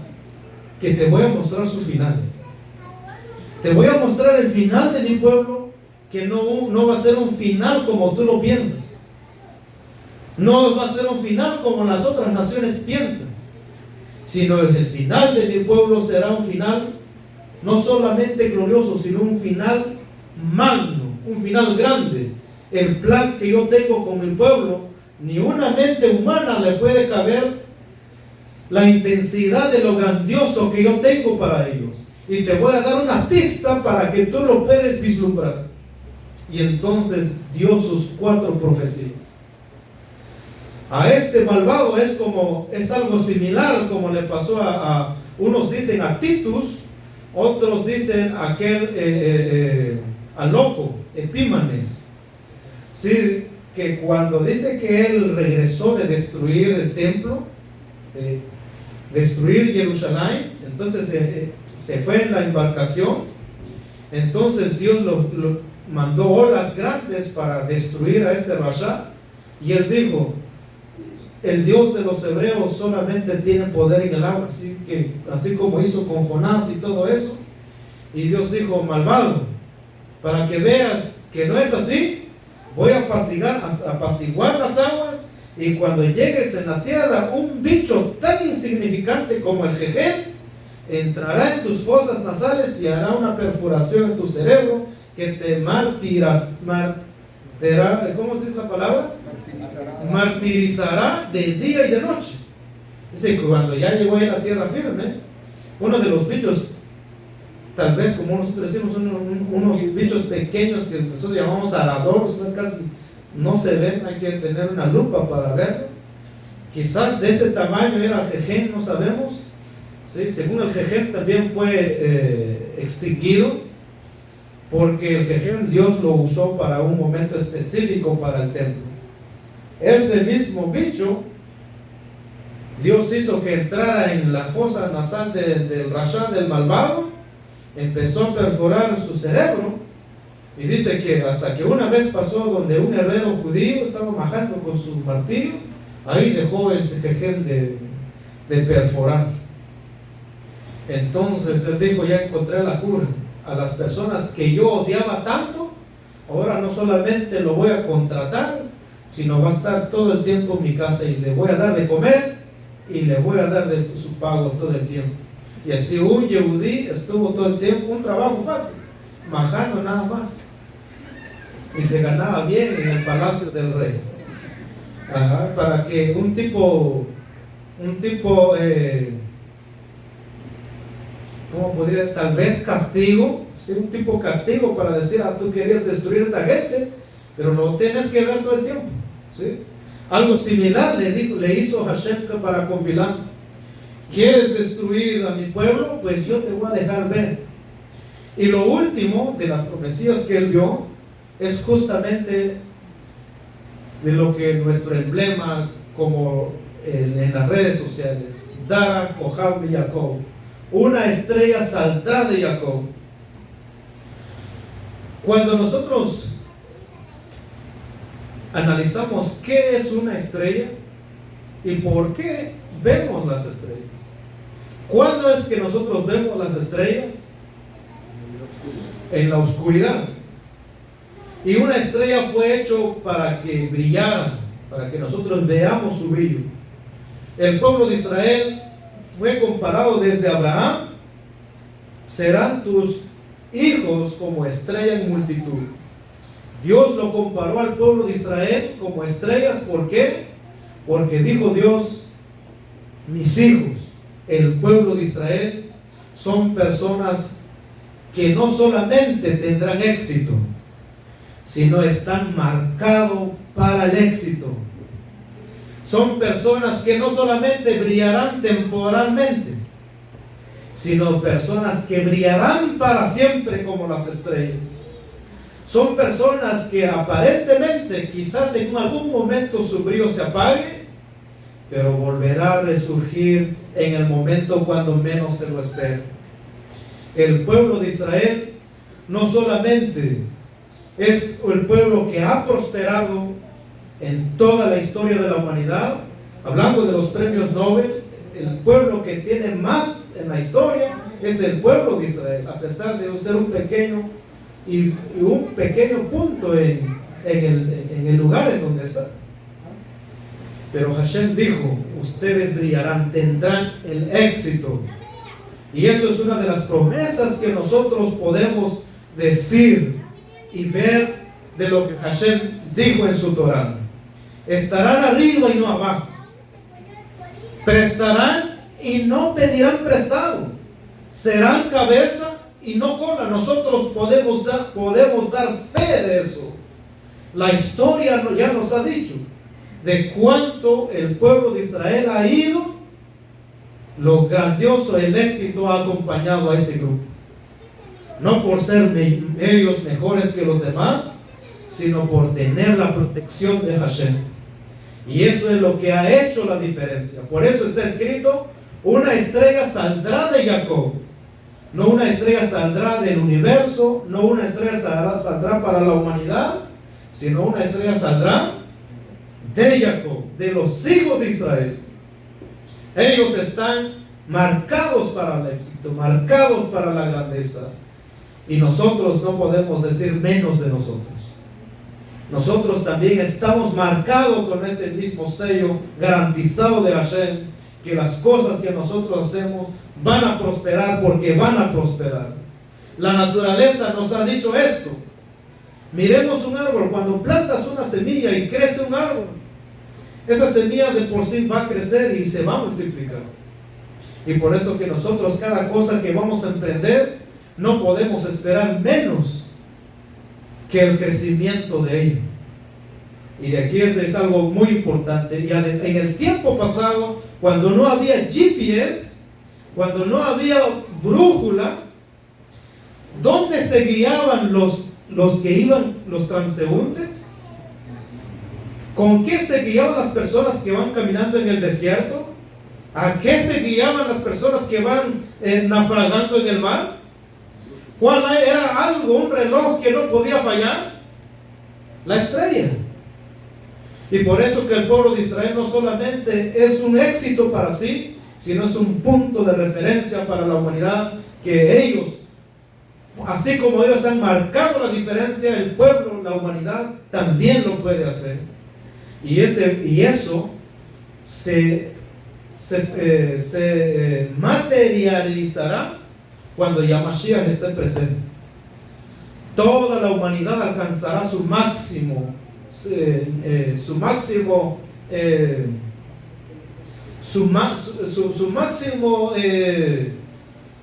que te voy a mostrar su final. Te voy a mostrar el final de mi pueblo, que no va a ser un final como tú lo piensas. No va a ser un final como las otras naciones piensan, sino el final de mi pueblo será un final no solamente glorioso, sino un final magno, un final grande. El plan que yo tengo con mi pueblo, ni una mente humana le puede caber la intensidad de lo grandioso que yo tengo para ellos. Y te voy a dar una pista para que tú lo puedas vislumbrar. Y entonces dio sus 4 profecías. A este malvado es algo similar como le pasó a unos dicen a Titus, otros dicen al loco, Epímanes. Sí, que cuando dice que él regresó de destruir el templo, destruir Jerusalén, entonces se fue en la embarcación. Entonces Dios lo mandó olas grandes para destruir a este Rasha, y él dijo, el Dios de los hebreos solamente tiene poder en el agua, así como hizo con Jonás y todo eso. Y Dios dijo, malvado, para que veas que no es así, voy a apaciguar las aguas, y cuando llegues en la tierra, un bicho tan insignificante como el jejel entrará en tus fosas nasales y hará una perforación en tu cerebro que te ¿cómo se dice la palabra? Martirizará de día y de noche. Dice que cuando ya llegó a la tierra firme, uno de los bichos, tal vez como nosotros decimos, unos bichos pequeños que nosotros llamamos aradores, son casi no se ven, hay que tener una lupa para verlo. Quizás de ese tamaño era Jején, no sabemos. ¿Sí? Según el Jején también fue extinguido, porque el Jején Dios lo usó para un momento específico para el templo. Ese mismo bicho Dios hizo que entrara en la fosa nasal del Rasha, del malvado, empezó a perforar su cerebro, y dice que hasta que una vez pasó donde un herrero judío estaba majando con su martillo, ahí dejó el Jején de perforar. Entonces él dijo: ya encontré la cura. A las personas que yo odiaba tanto, ahora no solamente lo voy a contratar, sino va a estar todo el tiempo en mi casa, y le voy a dar de comer y le voy a dar de su pago todo el tiempo. Y así un yehudí estuvo todo el tiempo, un trabajo fácil, majando nada más, y se ganaba bien en el palacio del rey. Para que un tipo ¿cómo podría? Tal vez castigo, ¿sí? Un tipo castigo para decir: tú querías destruir a esta gente, pero lo tienes que ver todo el tiempo, ¿sí? Algo similar le hizo Hashem para con Bilam: ¿quieres destruir a mi pueblo? Pues yo te voy a dejar ver. Y lo último de las profecías que él vio es justamente de lo que nuestro emblema, como en las redes sociales, Dara Kohab Jacob, una estrella saldrá de Jacob. Cuando nosotros analizamos qué es una estrella y por qué vemos las estrellas, ¿cuándo es que nosotros vemos las estrellas? En la oscuridad. Y una estrella fue hecho para que brillara, para que nosotros veamos su brillo. El pueblo de Israel fue comparado desde Abraham: serán tus hijos como estrella en multitud. Dios lo comparó al pueblo de Israel como estrellas. ¿Por qué? Porque dijo Dios: mis hijos, el pueblo de Israel, son personas que no solamente tendrán éxito, sino están marcados para el éxito. Son personas que no solamente brillarán temporalmente, sino personas que brillarán para siempre como las estrellas. Son personas que aparentemente, quizás en algún momento su brillo se apague, pero volverá a resurgir en el momento cuando menos se lo espera. El pueblo de Israel no solamente es el pueblo que ha prosperado en toda la historia de la humanidad, hablando de los premios Nobel, el pueblo que tiene más en la historia es el pueblo de Israel, a pesar de ser un pequeño punto en el lugar en donde está. Pero Hashem dijo: ustedes brillarán, tendrán el éxito. Y eso es una de las promesas que nosotros podemos decir y ver de lo que Hashem dijo en su Torah. Estarán arriba y no abajo, prestarán y no pedirán prestado, serán cabeza y no cola. Nosotros podemos dar fe de eso. La historia ya nos ha dicho de cuánto el pueblo de Israel ha ido, lo grandioso, el éxito ha acompañado a ese grupo. No por ser ellos mejores que los demás, sino por tener la protección de Hashem. Y eso es lo que ha hecho la diferencia. Por eso está escrito: una estrella saldrá de Jacob. No una estrella saldrá del universo, no una estrella saldrá para la humanidad, sino una estrella saldrá de Jacob, de los hijos de Israel. Ellos están marcados para el éxito, marcados para la grandeza. Y nosotros no podemos decir menos de nosotros. Nosotros también estamos marcados con ese mismo sello garantizado de Hashem, que las cosas que nosotros hacemos van a prosperar, porque van a prosperar. La naturaleza nos ha dicho esto. Miremos un árbol. Cuando plantas una semilla y crece un árbol, esa semilla de por sí va a crecer y se va a multiplicar. Y por eso que nosotros, cada cosa que vamos a emprender, no podemos esperar menos que el crecimiento de ello. Y de aquí es algo muy importante. Y en el tiempo pasado, cuando no había GPS, cuando no había brújula, ¿dónde se guiaban los que iban, los transeúntes? ¿Con qué se guiaban las personas que van caminando en el desierto? ¿A qué se guiaban las personas que van naufragando en el mar? ¿Cuál era algo, un reloj que no podía fallar? La estrella. Y por eso que el pueblo de Israel no solamente es un éxito para sí, sino es un punto de referencia para la humanidad, que ellos, así como ellos han marcado la diferencia, el pueblo, la humanidad, también lo puede hacer. Y eso se materializará cuando ya Mashiach esté presente. Toda la humanidad alcanzará su máximo,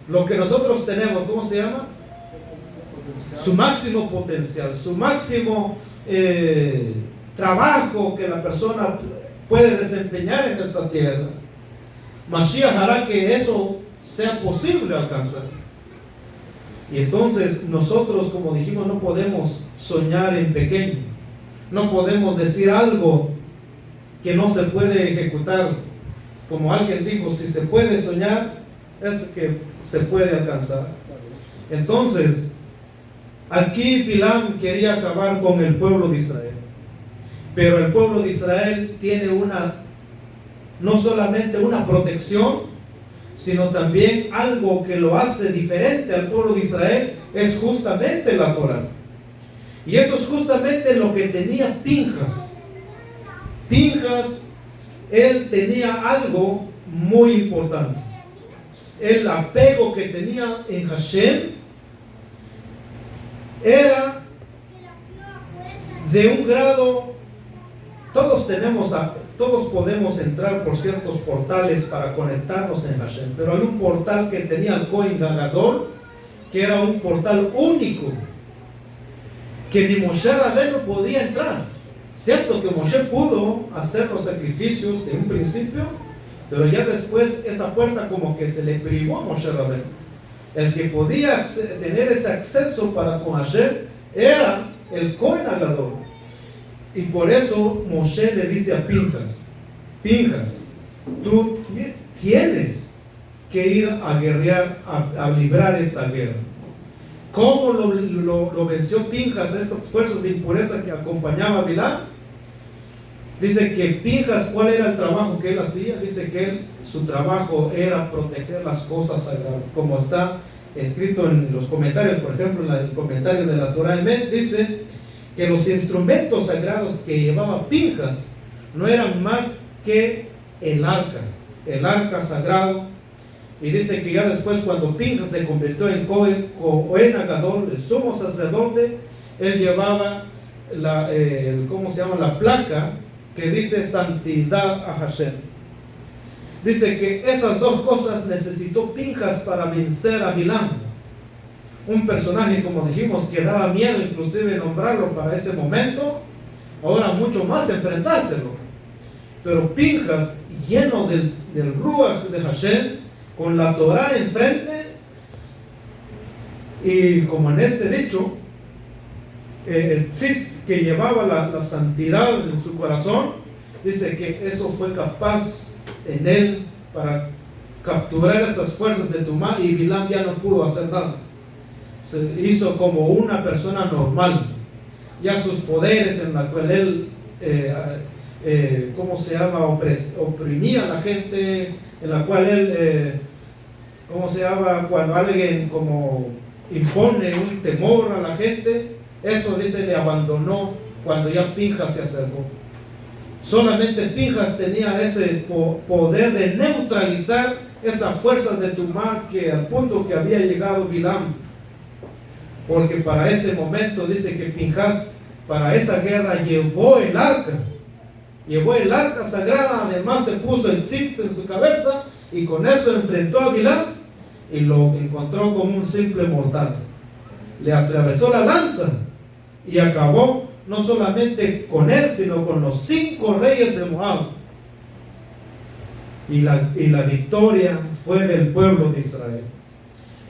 lo que nosotros tenemos, ¿cómo se llama? Su máximo potencial, su máximo trabajo que la persona puede desempeñar en esta tierra. Mashiach hará que eso sea posible alcanzar. Y entonces nosotros, como dijimos, no podemos soñar en pequeño. No podemos decir algo que no se puede ejecutar. Como alguien dijo, si se puede soñar, es que se puede alcanzar. Entonces, aquí Bilam quería acabar con el pueblo de Israel. Pero el pueblo de Israel tiene no solamente una protección, sino también algo que lo hace diferente al pueblo de Israel, es justamente la Torah. Y eso es justamente lo que tenía Pinjas. Pinjas, él tenía algo muy importante. El apego que tenía en Hashem era de un grado. Todos podemos entrar por ciertos portales para conectarnos en Hashem, pero hay un portal que tenía el Cohen Gadol, que era un portal único, que ni Moshe Rabbeinu podía entrar. Cierto que Moshe pudo hacer los sacrificios en un principio, pero ya después esa puerta como que se le privó a Moshe Rabbeinu. El que podía tener ese acceso para con Hashem era el Cohen Gadol. Y por eso Moshe le dice a Pinjas, tú tienes que ir a guerrear, a librar esta guerra. ¿Cómo lo venció Pinjas, estas fuerzas de impureza que acompañaba a Bilam? Dice que Pinjas, ¿cuál era el trabajo que él hacía? Dice que su trabajo era proteger las cosas sagradas, como está escrito en los comentarios. Por ejemplo, en el comentario de la Torah Emet dice que los instrumentos sagrados que llevaba Pinjas no eran más que el arca sagrado. Y dice que ya después, cuando Pinjas se convirtió en Cohen Gadol, el sumo sacerdote, él llevaba la placa que dice santidad a Hashem. Dice que esas dos cosas necesitó Pinjas para vencer a Bilam, un personaje, como dijimos, que daba miedo inclusive nombrarlo para ese momento, ahora mucho más enfrentárselo. Pero Pinjas, lleno del Ruach de Hashem, con la Torah enfrente, y como en este dicho, el tzitz que llevaba la santidad en su corazón, dice que eso fue capaz en él para capturar esas fuerzas de Tumá, y Bilam ya no pudo hacer nada. Se hizo como una persona normal. Ya sus poderes en la cual él oprimía a la gente, en la cual él cuando alguien como impone un temor a la gente, eso dice le abandonó cuando ya Pinjas se acercó. Solamente Pinjas tenía ese poder de neutralizar esas fuerzas de Tumá, que al punto que había llegado Bilam. Porque para ese momento dice que Pinjas, para esa guerra, llevó el arca sagrada, además se puso el tzitz en su cabeza, y con eso enfrentó a Bilam y lo encontró como un simple mortal. Le atravesó la lanza y acabó no solamente con él, sino con los 5 reyes de Moab. Y la victoria fue del pueblo de Israel.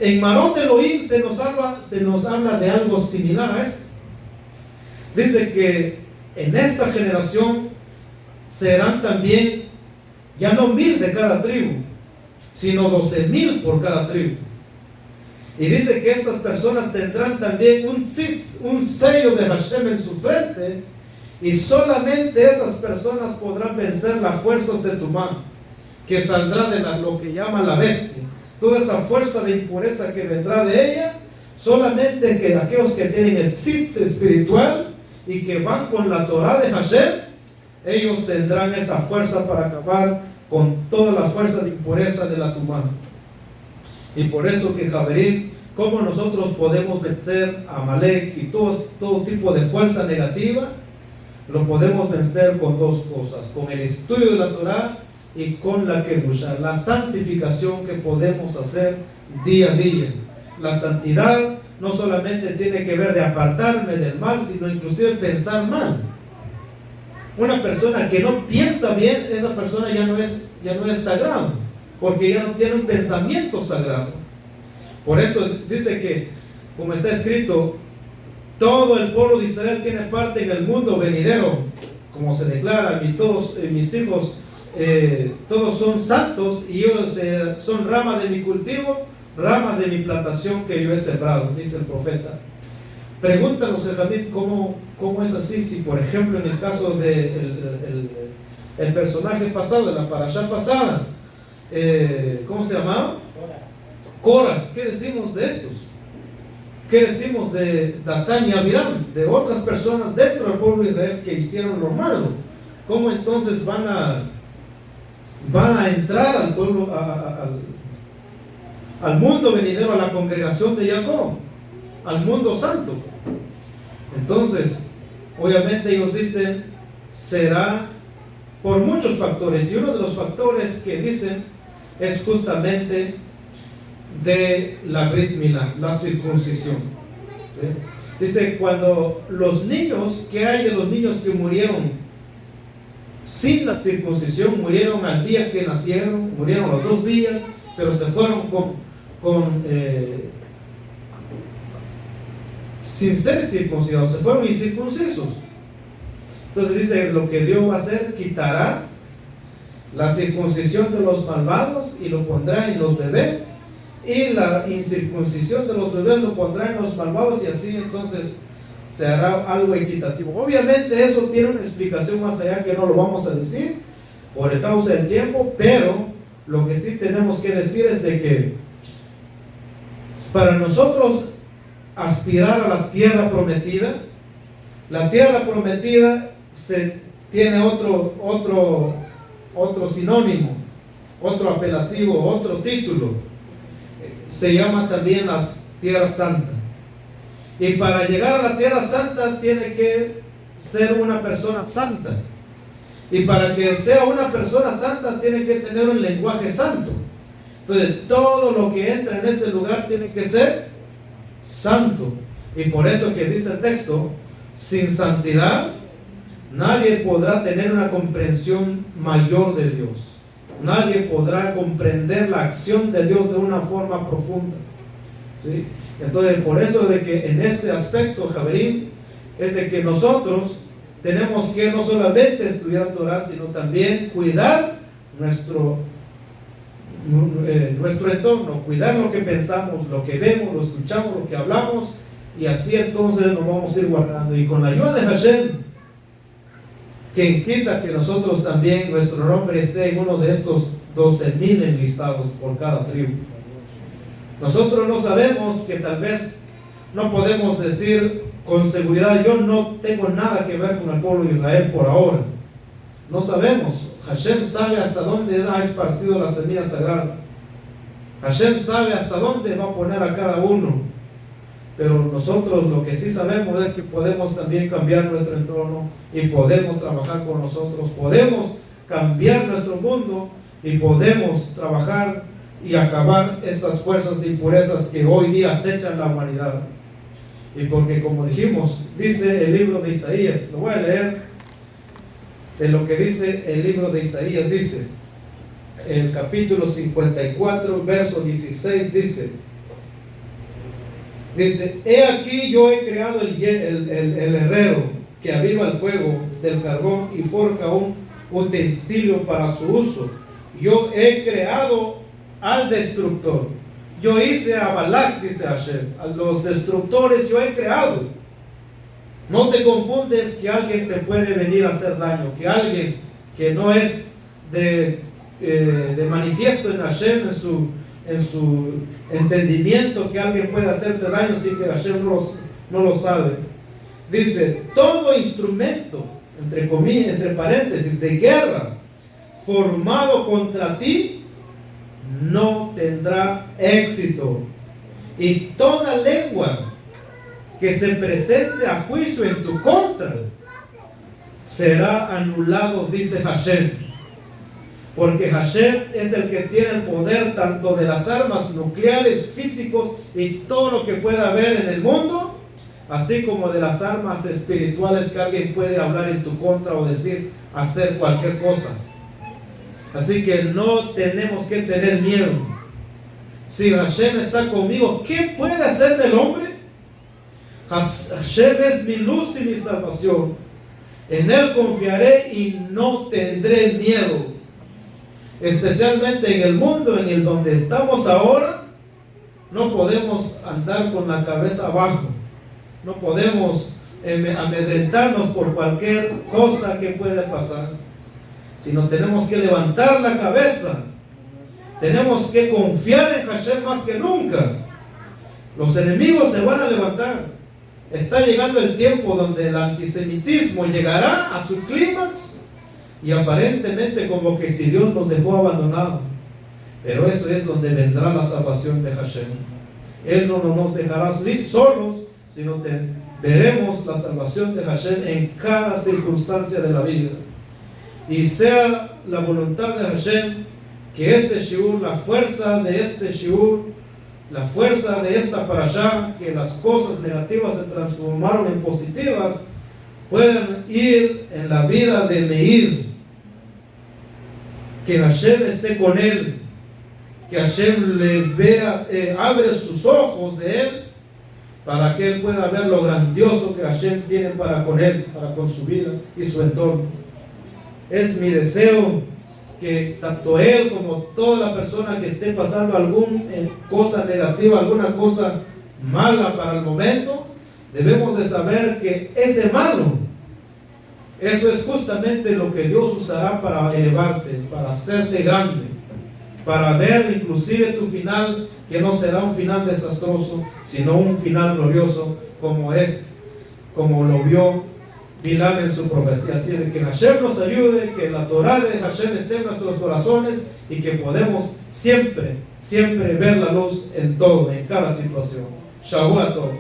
En Marot Elohim se nos habla de algo similar a esto. Dice que en esta generación serán también ya no 1000 de cada tribu, sino 12,000 por cada tribu. Y dice que estas personas tendrán también un sello de Hashem en su frente, y solamente esas personas podrán vencer las fuerzas de Tumá, que saldrá de lo que llama la bestia. Toda esa fuerza de impureza que vendrá de ella, solamente que aquellos que tienen el tzitz espiritual y que van con la Torah de Hashem, ellos tendrán esa fuerza para acabar con toda la fuerza de impureza de la Tumá. Y por eso que Javerín, ¿cómo nosotros podemos vencer a Amalek y todo tipo de fuerza negativa? Lo podemos vencer con 2 cosas: con el estudio de la Torah y con la Kedusha, la santificación que podemos hacer día a día. La santidad no solamente tiene que ver de apartarme del mal, sino inclusive pensar mal. Una persona que no piensa bien, esa persona ya no es sagrado, porque ya no tiene un pensamiento sagrado. Por eso dice que, como está escrito, todo el pueblo de Israel tiene parte en el mundo venidero, como se declara, y todos mis hijos todos son santos, y ellos son ramas de mi cultivo, ramas de mi plantación que yo he sembrado, dice el profeta. Pregúntanos, Jamín, ¿cómo es así? Si por ejemplo en el caso de el personaje pasado, de la parashá pasada, ¿cómo se llamaba? Cora. ¿Qué decimos de estos? ¿Qué decimos de Datán y Abiram? De otras personas dentro del pueblo de Israel que hicieron lo malo. ¿Cómo entonces van a entrar al pueblo, al mundo venidero, a la congregación de Jacob, al mundo santo? Entonces, obviamente ellos dicen, será por muchos factores, y uno de los factores que dicen es justamente de la Brit Milá, la circuncisión. ¿Sí? Dice, cuando los niños, ¿qué hay de los niños que murieron sin la circuncisión? Murieron al día que nacieron, murieron los 2 días, pero se fueron sin ser circuncidados, se fueron incircuncisos. Entonces dice, lo que Dios va a hacer, quitará la circuncisión de los malvados y lo pondrá en los bebés, y la incircuncisión de los bebés lo pondrá en los malvados, y así entonces se hará algo equitativo. Obviamente eso tiene una explicación más allá que no lo vamos a decir por el causa del tiempo, pero lo que sí tenemos que decir es de que para nosotros aspirar a la tierra prometida, la tierra prometida tiene otro sinónimo, otro apelativo, otro título. Se llama también la tierra santa. Y para llegar a la tierra santa tiene que ser una persona santa. Y para que sea una persona santa tiene que tener un lenguaje santo. Entonces todo lo que entra en ese lugar tiene que ser santo. Y por eso que dice el texto, sin santidad nadie podrá tener una comprensión mayor de Dios. Nadie podrá comprender la acción de Dios de una forma profunda. ¿Sí? Entonces, por eso de que en este aspecto, Javerín, es de que nosotros tenemos que no solamente estudiar Torah, sino también cuidar nuestro entorno, cuidar lo que pensamos, lo que vemos, lo escuchamos, lo que hablamos, y así entonces nos vamos a ir guardando. Y con la ayuda de Hashem, quien quita que nosotros también, nuestro nombre esté en uno de estos 12,000 enlistados por cada tribu. Nosotros no sabemos, que tal vez no podemos decir con seguridad, yo no tengo nada que ver con el pueblo de Israel por ahora. No sabemos. Hashem sabe hasta dónde ha esparcido la semilla sagrada. Hashem sabe hasta dónde va a poner a cada uno. Pero nosotros lo que sí sabemos es que podemos también cambiar nuestro entorno, y podemos trabajar con nosotros, podemos cambiar nuestro mundo, y podemos trabajar y acabar estas fuerzas de impurezas que hoy día acechan la humanidad. Y porque, como dijimos, dice el libro de Isaías, lo voy a leer de lo que dice el libro de Isaías. Dice, el capítulo 54, verso 16, dice, he aquí yo he creado el herrero que aviva el fuego del carbón y forja un utensilio para su uso. Yo he creado al destructor. Yo hice a Balac, dice Hashem, a los destructores yo he creado. No te confundes que alguien te puede venir a hacer daño, que alguien que no es de manifiesto en Hashem, en su entendimiento, que alguien puede hacerte daño sin que Hashem no lo sabe. Dice, todo instrumento, entre comillas, entre paréntesis, de guerra formado contra ti no tendrá éxito, y toda lengua que se presente a juicio en tu contra será anulado, dice Hashem. Porque Hashem es el que tiene el poder tanto de las armas nucleares, físicos y todo lo que pueda haber en el mundo, así como de las armas espirituales que alguien puede hablar en tu contra o decir, hacer cualquier cosa. Así que no tenemos que tener miedo. Si Hashem está conmigo, ¿qué puede hacerme el hombre? Hashem es mi luz y mi salvación. En Él confiaré y no tendré miedo. Especialmente en el mundo en el donde estamos ahora, no podemos andar con la cabeza abajo. No podemos amedrentarnos por cualquier cosa que pueda pasar, sino tenemos que levantar la cabeza. Tenemos que confiar en Hashem más que nunca. Los enemigos se van a levantar. Está llegando el tiempo donde el antisemitismo llegará a su clímax, y aparentemente como que si Dios nos dejó abandonados. Pero eso es donde vendrá la salvación de Hashem. Él no nos dejará solos, sino que veremos la salvación de Hashem en cada circunstancia de la vida. Y sea la voluntad de Hashem que este shiur, la fuerza de este shiur, la fuerza de esta parashá, que las cosas negativas se transformaron en positivas, puedan ir en la vida de Meir. Que Hashem esté con él, que Hashem le vea, abre sus ojos de él, para que él pueda ver lo grandioso que Hashem tiene para con él, para con su vida y su entorno. Es mi deseo que tanto él como toda la persona que esté pasando alguna cosa negativa, alguna cosa mala para el momento, debemos de saber que ese malo, eso es justamente lo que Dios usará para elevarte, para hacerte grande, para ver inclusive tu final, que no será un final desastroso, sino un final glorioso como lo vio Bilam en su profecía. Así de que Hashem nos ayude, que la Torah de Hashem esté en nuestros corazones y que podemos siempre ver la luz en todo, en cada situación. Shavuot Tov.